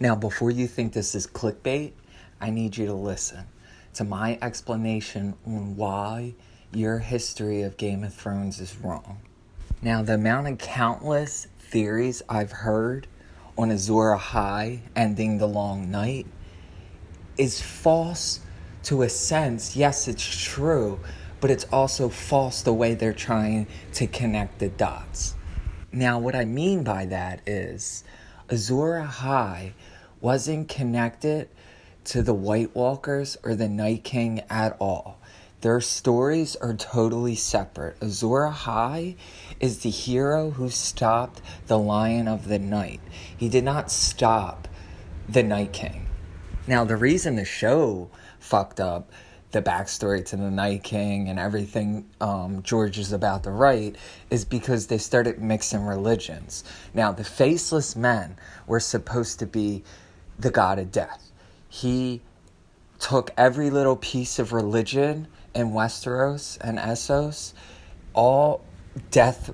Now, before you think this is clickbait, I need you to listen to my explanation on why your history of Game of Thrones is wrong. Now, the amount of countless theories I've heard on Azor Ahai ending the long night is false to a sense. Yes, it's true, but it's also false the way they're trying to connect the dots. Now, what I mean by that is Azor Ahai wasn't connected to the White Walkers or the Night King at all. Their stories are totally separate. Azor Ahai is the hero who stopped the Lion of the Night. He did not stop the Night King. Now, the reason the show fucked up the backstory to the Night King and everything George is about to write is because they started mixing religions. Now, the Faceless Men were supposed to be the god of death. He took every little piece of religion in Westeros and Essos, all death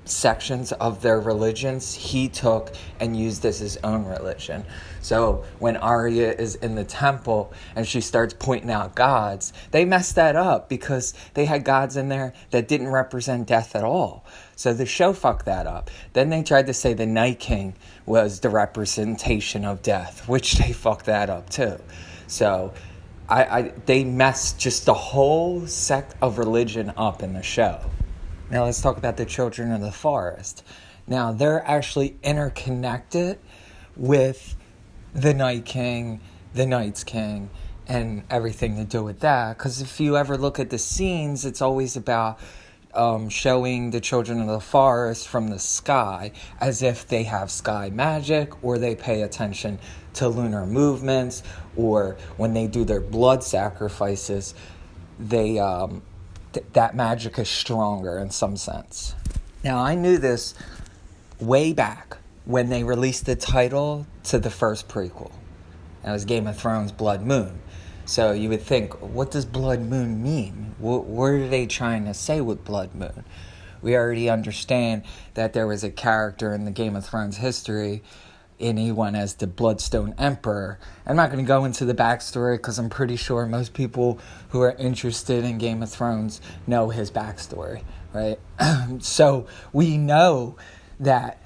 sections of their religions he took and used as his own religion. So when Arya is in the temple and she starts pointing out gods, they messed that up because they had gods in there that didn't represent death at all. So the show fucked that up. Then they tried to say the Night King was the representation of death, which they fucked that up too. So they messed just the whole sect of religion up in the show. Now let's talk about the Children of the Forest. Now they're actually interconnected with the Night King, the Night's King, and everything to do with that. Because if you ever look at the scenes, it's always about showing the Children of the Forest from the sky as if they have sky magic, or they pay attention to lunar movements, or when they do their blood sacrifices, they that magic is stronger in some sense. Now, I knew this way back when they released the title to the first prequel. That was Game of Thrones Blood Moon. So you would think, what does Blood Moon mean? What are they trying to say with Blood Moon? We already understand that there was a character in the Game of Thrones history, and he went as the Bloodstone Emperor. I'm not going to go into the backstory because I'm pretty sure most people who are interested in Game of Thrones know his backstory, right? So we know that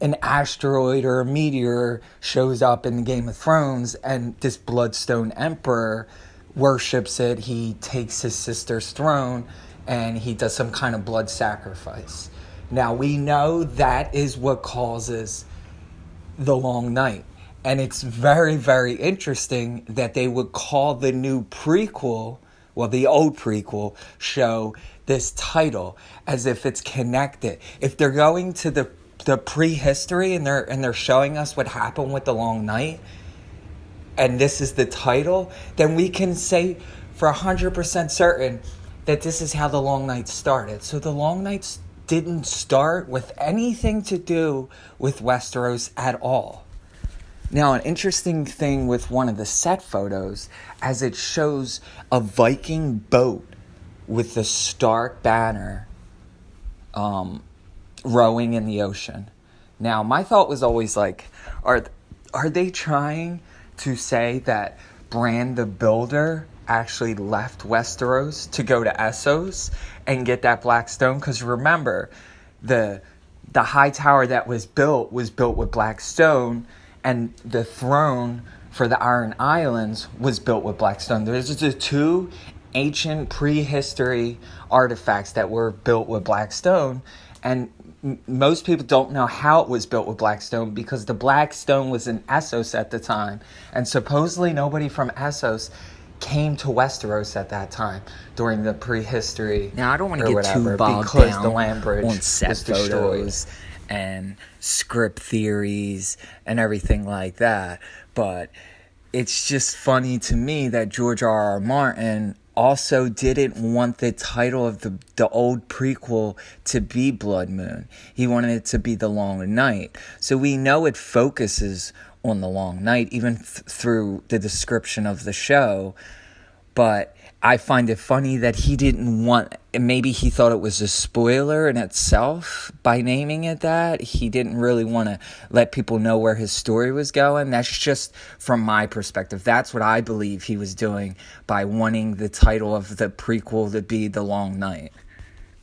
an asteroid or a meteor shows up in the Game of Thrones, and this Bloodstone Emperor worships it. He takes his sister's throne, and he does some kind of blood sacrifice. Now, we know that is what causes the long night. And it's very, very interesting that they would call the new prequel, well, the old prequel show, this title as if it's connected. If they're going to the prehistory and they're showing us what happened with the long night, and this is the title, then we can say for 100% certain that this is how the long night started. So the long night didn't start with anything to do with Westeros at all. Now, an interesting thing with one of the set photos, as it shows a Viking boat with the Stark banner rowing in the ocean. Now, my thought was always like, are they trying to say that Bran the Builder actually left Westeros to go to Essos and get that black stone? Because remember, the high tower that was built with black stone, and the throne for the Iron Islands was built with black stone. There's the two ancient prehistory artifacts that were built with black stone, and most people don't know how it was built with black stone because the black stone was in Essos at the time, and supposedly nobody from Essos came to Westeros at that time during the prehistory. Now, I don't want to get too bogged down the land bridge on set photos and script theories and everything like that, but it's just funny to me that George R.R. Martin also didn't want the title of the old prequel to be Blood Moon. He wanted it to be The Long Night. So we know it focuses on the long night, even through the description of the show. But I find it funny that he didn't want, maybe he thought it was a spoiler in itself by naming it that. He didn't really want to let people know where his story was going. That's just from my perspective. That's what I believe he was doing by wanting the title of the prequel to be The Long Night.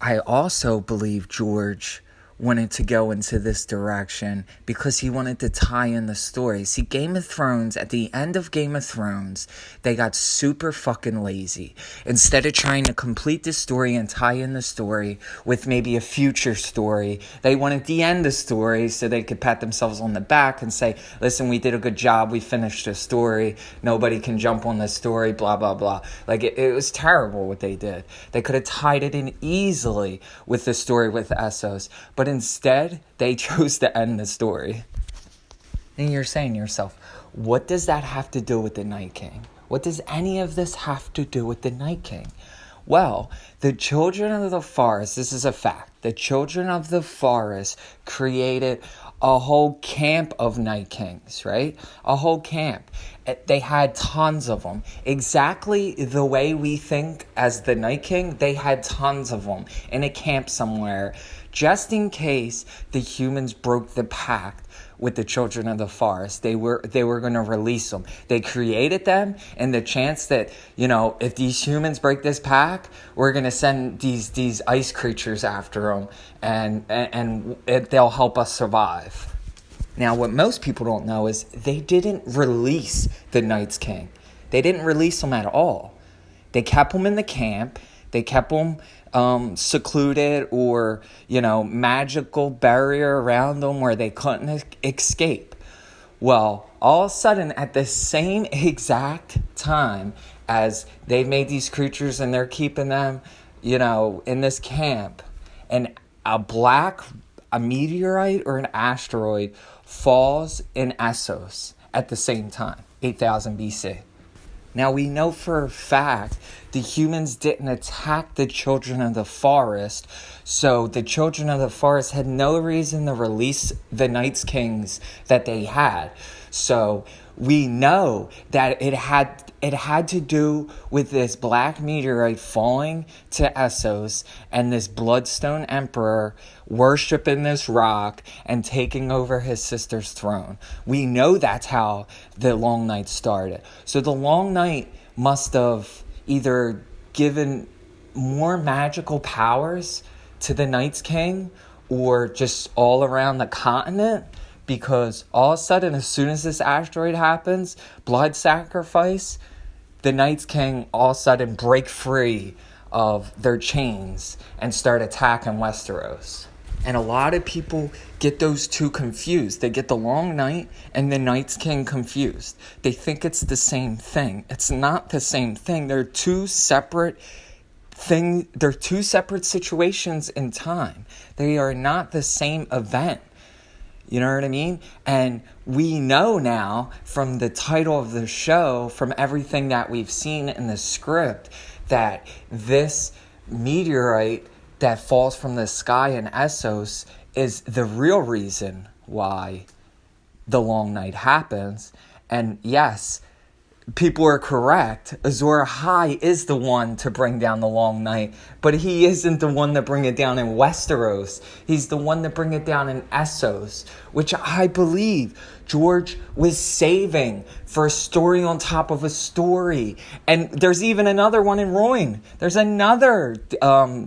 I also believe George wanted to go into this direction because he wanted to tie in the story. See, Game of Thrones, at the end of Game of Thrones, they got super fucking lazy. Instead of trying to complete the story and tie in the story with maybe a future story, they wanted to end the story so they could pat themselves on the back and say, listen, we did a good job, we finished the story, nobody can jump on this story, blah, blah, blah. Like, it was terrible what they did. They could have tied it in easily with the story with Essos, but instead, they chose to end the story. And you're saying to yourself, what does that have to do with the Night King? What does any of this have to do with the Night King? Well, the Children of the Forest, this is a fact, the Children of the Forest created a whole camp of Night Kings, right? A whole camp. They had tons of them. Exactly the way we think as the Night King, they had tons of them in a camp somewhere, just in case the humans broke the pact with the Children of the Forest. They were going to release them. They created them, and the chance that, if these humans break this pact, we're going to send these ice creatures after them, and they'll help us survive. Now, what most people don't know is they didn't release the Night's King. They didn't release them at all. They kept them in the camp. They kept them secluded or, magical barrier around them where they couldn't escape. Well, all of a sudden, at the same exact time as they've made these creatures and they're keeping them, in this camp, and a meteorite or an asteroid falls in Essos at the same time, 8000 BC. Now, we know for a fact the humans didn't attack the Children of the Forest, so the Children of the Forest had no reason to release the Night's Kings that they had. So we know that it had to do with this black meteorite falling to Essos and this Bloodstone Emperor worshiping this rock and taking over his sister's throne. We know that's how the Long Night started. So the Long Night must have either given more magical powers to the Night's King or just all around the continent, because all of a sudden, as soon as this asteroid happens, blood sacrifice, the Night's King all of a sudden break free of their chains and start attacking Westeros. And a lot of people get those two confused. They get the Long Night and the Night's King confused. They think it's the same thing. It's not the same thing. They're two separate things. They're two separate situations in time. They are not the same event. You know what I mean? And we know now from the title of the show, from everything that we've seen in the script, that this meteorite that falls from the sky in Essos is the real reason why the Long Night happens. And yes, people are correct. Azor Ahai is the one to bring down the Long Night, but he isn't the one to bring it down in Westeros. He's the one to bring it down in Essos, which I believe George was saving for a story on top of a story. And there's even another one in Royan. There's another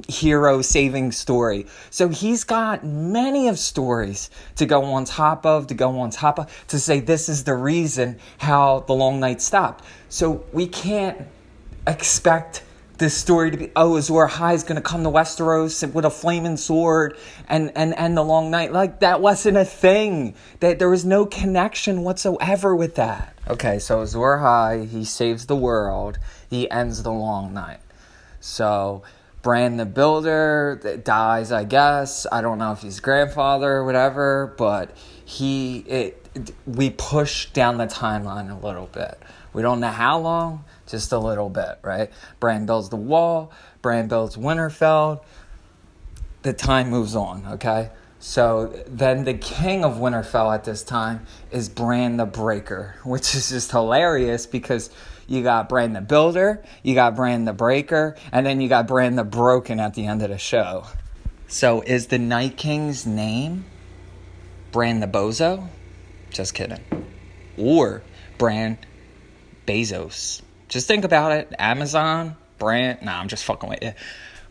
hero saving story. So he's got many of stories to go on top of, to say this is the reason how the Long Night stopped. So we can't expect this story to be, Azor Ahai is going to come to Westeros with a flaming sword and the Long Night. Like, that wasn't a thing. That there was no connection whatsoever with that. Okay, so Azor Ahai, he saves the world. He ends the Long Night. So Bran the Builder dies, I guess. I don't know if he's grandfather or whatever, but we push down the timeline a little bit. We don't know how long, just a little bit, right? Bran builds the wall. Bran builds Winterfell. The time moves on, okay? So then the king of Winterfell at this time is Bran the Breaker, which is just hilarious because, you got Bran the Builder, you got Bran the Breaker, and then you got Bran the Broken at the end of the show. So is the Night King's name Bran the Bozo? Just kidding. Or Bran Bezos. Just think about it. Amazon, Bran. Nah, I'm just fucking with you.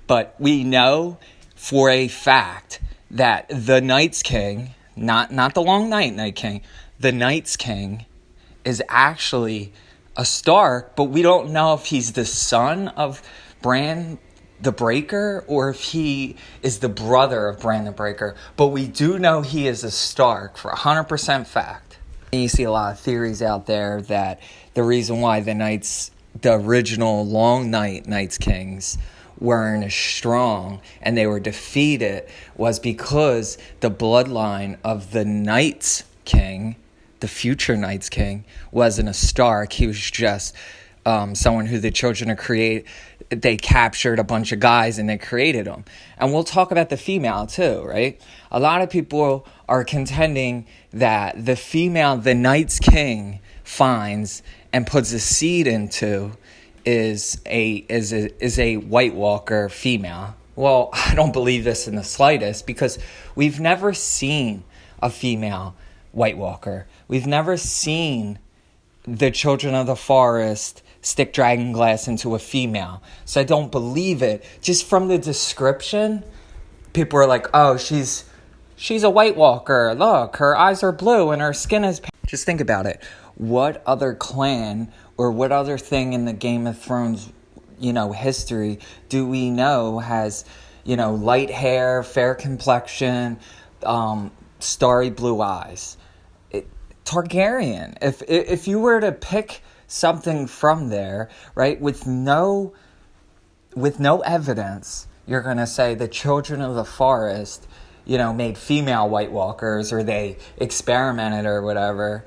But we know for a fact that the Night's King, not the Long Night King, the Night's King is actually a Stark, but we don't know if he's the son of Bran the Breaker or if he is the brother of Bran the Breaker. But we do know he is a Stark for 100% fact. And you see a lot of theories out there that the reason why the original Long Night's Kings weren't as strong and they were defeated was because the bloodline of the Night's King, the future Night's King, wasn't a Stark. He was just someone who the children of they captured a bunch of guys and they created them. And we'll talk about the female too, right? A lot of people are contending that the female the Night's King finds and puts a seed into is a White Walker female. Well, I don't believe this in the slightest because we've never seen a female White Walker. We've never seen the Children of the Forest stick dragonglass into a female. So I don't believe it. Just from the description, people are like, oh, she's a White Walker. Look, her eyes are blue and her skin is pink. Just think about it. What other clan or what other thing in the Game of Thrones, history do we know has, light hair, fair complexion, starry blue eyes? Targaryen. If you were to pick something from there, right, with no evidence, you're going to say the Children of the Forest, made female White Walkers or they experimented or whatever.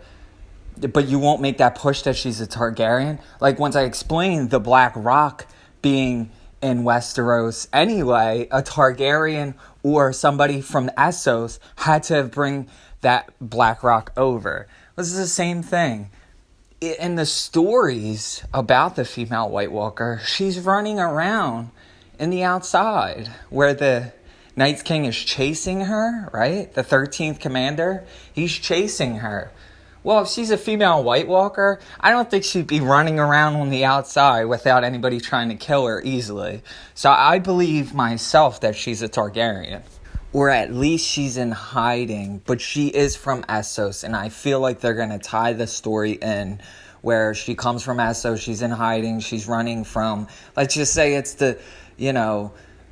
But you won't make that push that she's a Targaryen. Like, once I explained the Black Rock being in Westeros anyway, a Targaryen or somebody from Essos had to bring that Black Rock over. This is the same thing. In the stories about the female White Walker, she's running around in the outside where the Night's King is chasing her, right? The 13th commander, he's chasing her. Well, if she's a female White Walker, I don't think she'd be running around on the outside without anybody trying to kill her easily. So I believe myself that she's a Targaryen. Or at least she's in hiding, but she is from Essos, and I feel like they're going to tie the story in where she comes from Essos, she's in hiding, she's running from, let's just say it's the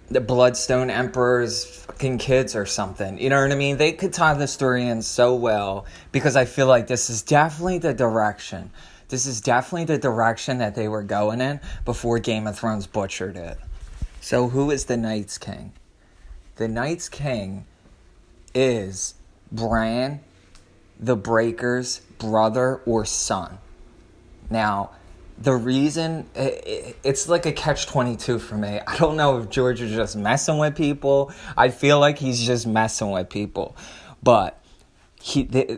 Bloodstone Emperor's fucking kids or something. You know what I mean? They could tie the story in so well because I feel like this is definitely the direction. This is definitely the direction that they were going in before Game of Thrones butchered it. So who is the Night's King? The Night's King is Bran the Breaker's brother or son. Now, the reason, it's like a catch-22 for me. I don't know if George is just messing with people. I feel like he's just messing with people. But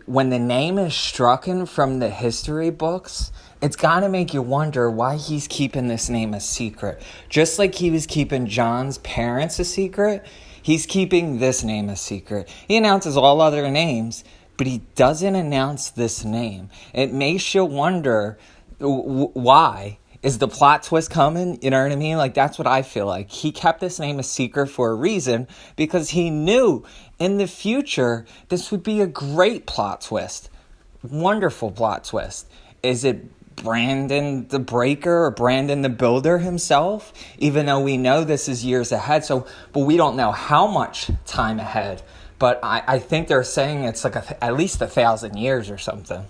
when the name is stricken from the history books, it's got to make you wonder why he's keeping this name a secret. Just like he was keeping Jon's parents a secret, he's keeping this name a secret. He announces all other names, but he doesn't announce this name. It makes you wonder why. Is the plot twist coming? You know what I mean? Like, that's what I feel like. He kept this name a secret for a reason because he knew in the future this would be a great plot twist. Wonderful plot twist. Is it Brandon the Breaker or Brandon the Builder himself? Even though we know this is years ahead, but we don't know how much time ahead. But I think they're saying it's like at least 1,000 years or something.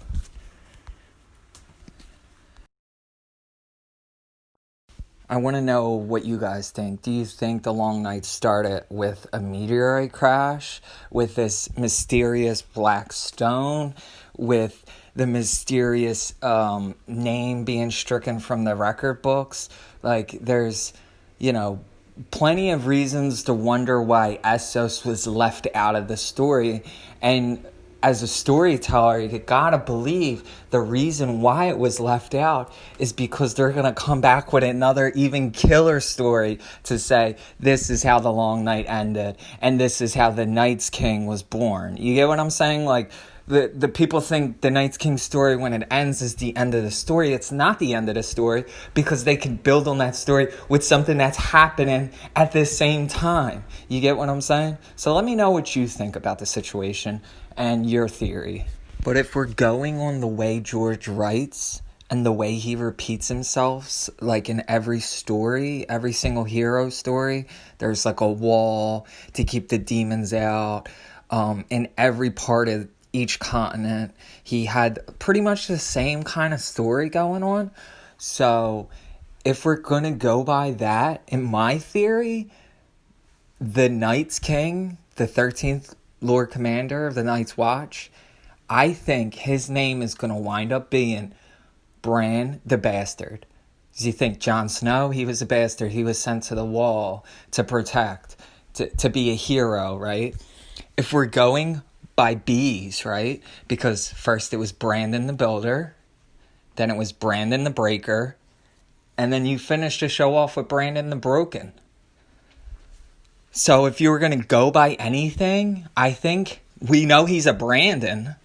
I want to know what you guys think. Do you think the Long Night started with a meteorite crash, with this mysterious black stone, with the mysterious name being stricken from the record books? Like, there's, plenty of reasons to wonder why Essos was left out of the story. And as a storyteller, you gotta believe the reason why it was left out is because they're gonna come back with another even killer story to say, this is how the Long Night ended, and this is how the Night's King was born. You get what I'm saying? Like, the people think the Night's King story, when it ends, is the end of the story. It's not the end of the story, because they can build on that story with something that's happening at the same time. You get what I'm saying? So let me know what you think about the situation and your theory. But if we're going on the way George writes and the way he repeats himself, like in every story, every single hero story, there's like a wall to keep the demons out. In every part of each continent, he had pretty much the same kind of story going on. So if we're gonna go by that, in my theory, the Night's King, the 13th Lord Commander of the Night's Watch, I think his name is gonna wind up being Bran the Bastard. Do you think Jon Snow, he was a bastard, he was sent to the wall to protect, to be a hero, right? If we're going by B's, right? Because first it was Brandon the Builder, then it was Brandon the Breaker, and then you finished the show off with Brandon the Broken. So if you were going to go by anything, I think we know he's a Brandon,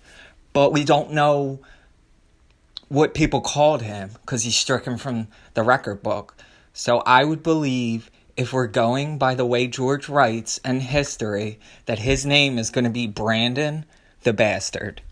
but we don't know what people called him because he's stricken from the record book. So I would believe, if we're going by the way George writes and history, that his name is going to be Brandon the Bastard.